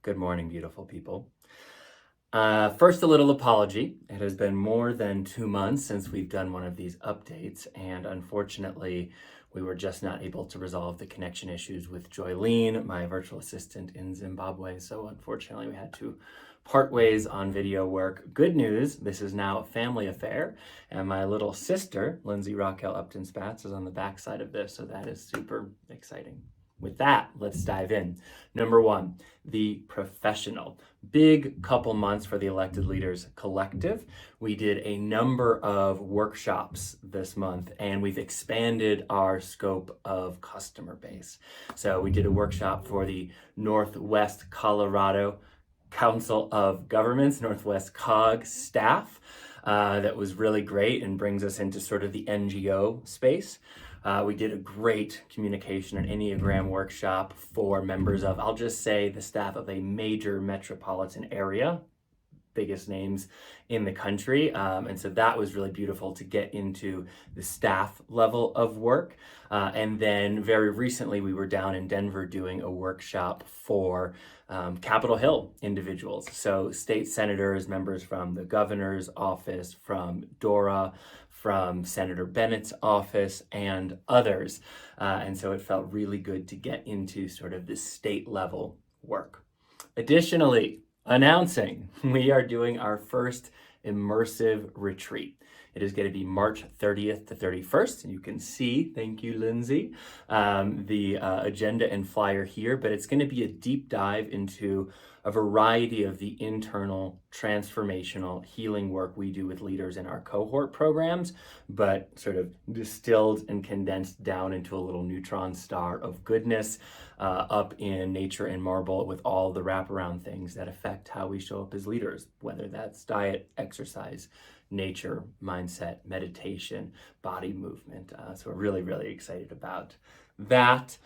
Good morning, beautiful people. First, a little apology. It has been more than 2 months since we've done one of these updates, and unfortunately, we were just not able to resolve the connection issues with Joyline, my virtual assistant in Zimbabwe. So unfortunately, we had to part ways on video work. Good news, this is now a family affair, and my little sister, Linzy Upton-Spatz, is on the backside of this, so that is super exciting. With that, let's dive in. Number one, the professional. Big couple months for the Elected Leaders Collective. We did a number of workshops this month, and we've expanded our scope of customer base. So we did a workshop for the Northwest Colorado Council of Governments, Northwest COG staff. That was really great and brings us into sort of the NGO space. We did a great communication and Enneagram workshop for members of, I'll just say, the staff of a major metropolitan area, biggest names in the country. And so that was really beautiful to get into the staff level of work. And then very recently, we were down in Denver doing a workshop for Capitol Hill individuals. So state senators, members from the governor's office, from DORA, from Senator Bennett's office, and others. And so it felt really good to get into sort of the state level work. Additionally, announcing, we are doing our first immersive retreat. It is going to be March 30th to 31st. You can see, thank you, Linzy, the agenda and flyer here, but it's going to be a deep dive into a variety of the internal transformational healing work we do with leaders in our cohort programs, but sort of distilled and condensed down into a little neutron star of goodness up in nature and marble, with all the wraparound things that affect how we show up as leaders, whether that's diet, exercise, nature, mindset, meditation, body movement. So we're really, really excited about that.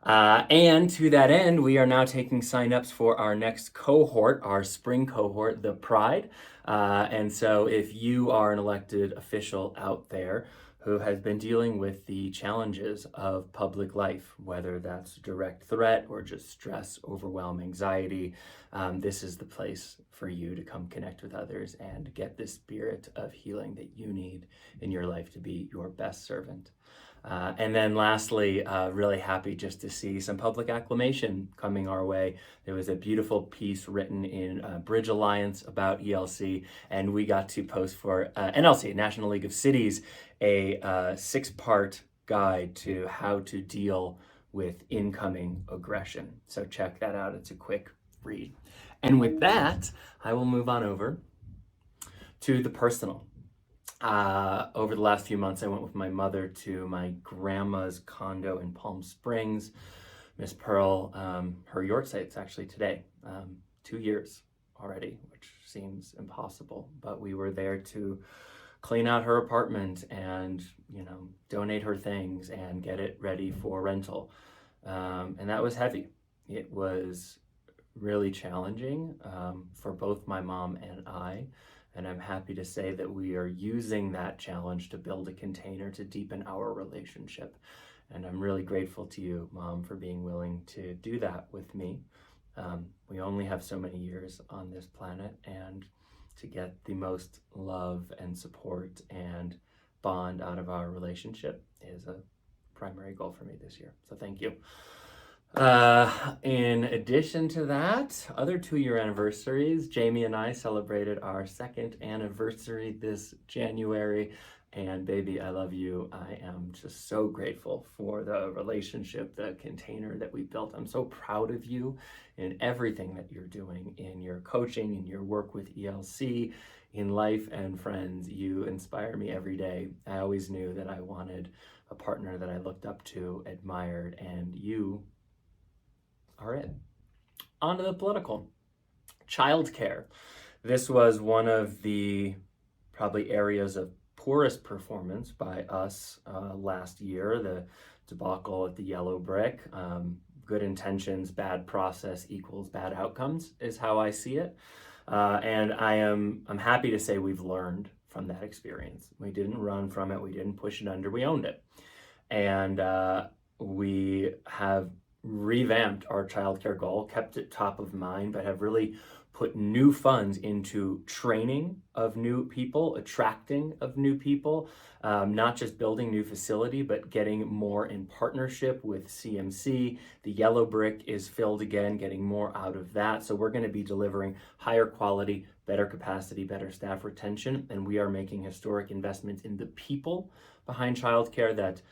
And to that end, we are now taking signups for our next cohort, our spring cohort, the Pride. And so if you are an elected official out there who has been dealing with the challenges of public life, whether that's direct threat or just stress, overwhelm, anxiety, this is the place for you to come connect with others and get the spirit of healing that you need in your life to be your best servant. And then lastly, really happy just to see some public acclamation coming our way. There was a beautiful piece written in Bridge Alliance about ELC, and we got to post for NLC, National League of Cities, a 6-part guide to how to deal with incoming aggression. So check that out. It's a quick read. And with that, I will move on over to the personal. Over the last few months, I went with my mother to my grandma's condo in Palm Springs. Miss Pearl, her yortzite's actually today, 2 years already, which seems impossible. But we were there to clean out her apartment and, donate her things and get it ready for rental. And that was heavy. It was really challenging for both my mom and I. And I'm happy to say that we are using that challenge to build a container to deepen our relationship. And I'm really grateful to you, Mom, for being willing to do that with me. We only have so many years on this planet, and to get the most love and support and bond out of our relationship is a primary goal for me this year. So thank you. In addition to that, other 2-year anniversaries, Jamie and I celebrated our 2nd anniversary this January, and baby, I love you. I am just so grateful for the relationship, the container that we built. I'm so proud of you in everything that you're doing in your coaching, in your work with ELC, in life and friends. You inspire me every day. I always knew that I wanted a partner that I looked up to, admired, and you are it. On to the political. Childcare. This was one of the probably areas of poorest performance by us last year. The debacle at the yellow brick. Good intentions, bad process equals bad outcomes is how I see it. And I'm happy to say we've learned from that experience. We didn't run from it. We didn't push it under. We owned it. And we have revamped our childcare goal, kept it top of mind, but have really put new funds into training of new people, attracting of new people, not just building new facility, but getting more in partnership with CMC. The yellow brick is filled again, getting more out of that. So we're going to be delivering higher quality, better capacity, better staff retention, and we are making historic investments in the people behind childcare that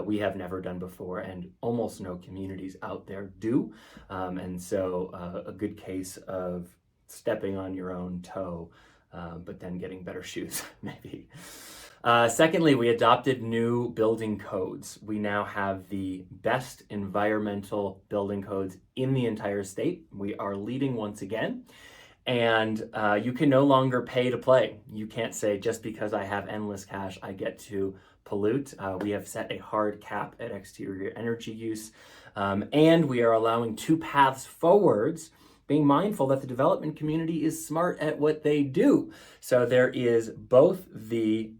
we have never done before, and almost no communities out there do. And so a good case of stepping on your own toe, but then getting better shoes, maybe. Secondly, we adopted new building codes. We now have the best environmental building codes in the entire state. We are leading once again. And you can no longer pay to play. You can't say, just because I have endless cash, I get to pollute. We have set a hard cap at exterior energy use. And we are allowing two paths forwards, being mindful that the development community is smart at what they do. So there is both the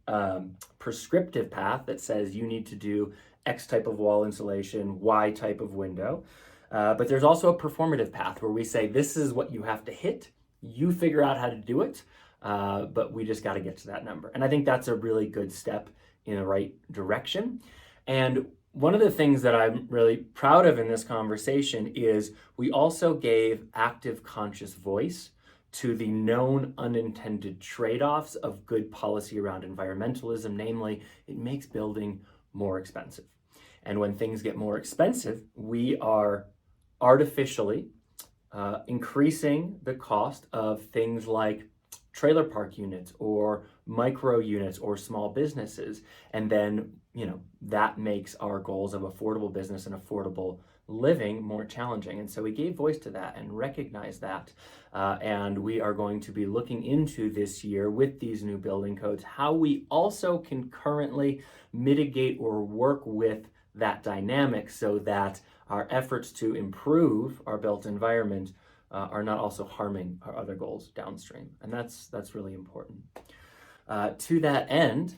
prescriptive path that says you need to do X type of wall insulation, Y type of window. But there's also a performative path where we say, this is what you have to hit. You figure out how to do it, but we just got to get to that number. And I think that's a really good step in the right direction. And one of the things that I'm really proud of in this conversation is we also gave active conscious voice to the known unintended trade-offs of good policy around environmentalism. Namely, it makes building more expensive. And when things get more expensive, we are artificially increasing the cost of things like trailer park units or micro units or small businesses. And then, that makes our goals of affordable business and affordable living more challenging. And so we gave voice to that and recognized that. And we are going to be looking into this year with these new building codes, how we also can currently mitigate or work with that dynamic so that our efforts to improve our built environment are not also harming our other goals downstream. And that's really important. To that end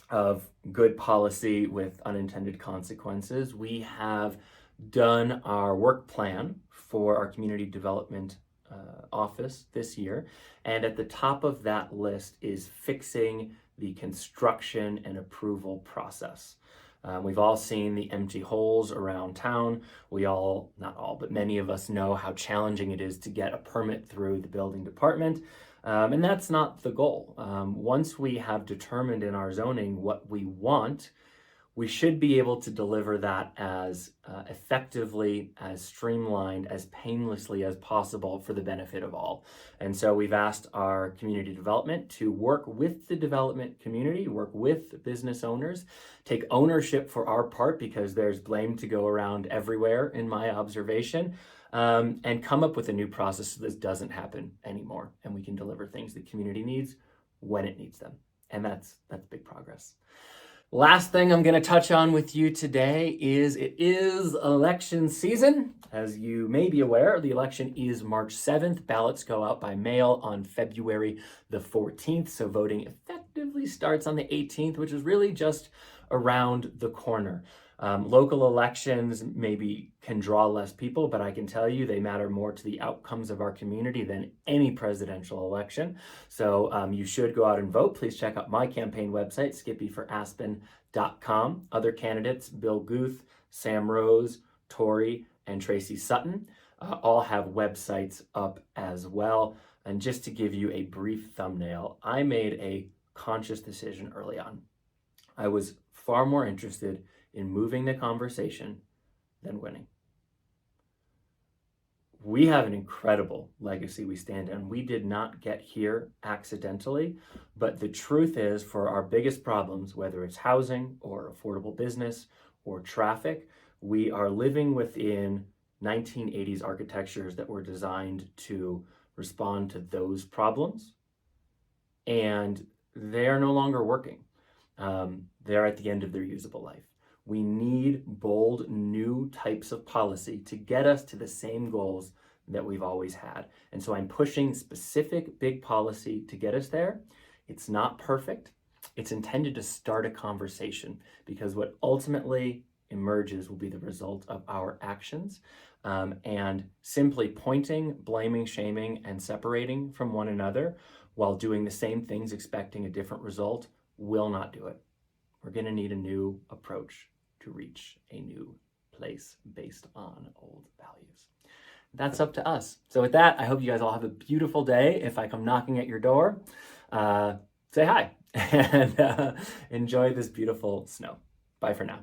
of good policy with unintended consequences, we have done our work plan for our community development office this year. And at the top of that list is fixing the construction and approval process. We've all seen the empty holes around town. We all, not all, but many of us know how challenging it is to get a permit through the building department. And that's not the goal. Once we have determined in our zoning what we want, we should be able to deliver that as effectively, as streamlined, as painlessly as possible for the benefit of all. And so we've asked our community development to work with the development community, work with business owners, take ownership for our part because there's blame to go around everywhere in my observation, and come up with a new process so this doesn't happen anymore. And we can deliver things the community needs when it needs them. And that's big progress. Last thing I'm going to touch on with you today is it is election season. As you may be aware, the election is March 7th. Ballots go out by mail on February the 14th. So voting effectively starts on the 18th, which is really just around the corner. Local elections maybe can draw less people, but I can tell you they matter more to the outcomes of our community than any presidential election. So you should go out and vote. Please check out my campaign website, skippyforaspen.com. Other candidates, Bill Guth, Sam Rose, Tori, and Tracy Sutton, all have websites up as well. And just to give you a brief thumbnail, I made a conscious decision early on. I was far more interested in moving the conversation than winning. We have an incredible legacy we stand on. We did not get here accidentally, but the truth is, for our biggest problems, whether it's housing or affordable business or traffic, we are living within 1980s architectures that were designed to respond to those problems, and they are no longer working. They're at the end of their usable life. We need bold, new types of policy to get us to the same goals that we've always had. And so I'm pushing specific big policy to get us there. It's not perfect. It's intended to start a conversation, because what ultimately emerges will be the result of our actions. And simply pointing, blaming, shaming, and separating from one another while doing the same things expecting a different result will not do it. We're going to need a new approach to reach a new place based on old values. That's up to us. So with that, I hope you guys all have a beautiful day. If I come knocking at your door, say hi and enjoy this beautiful snow. Bye for now.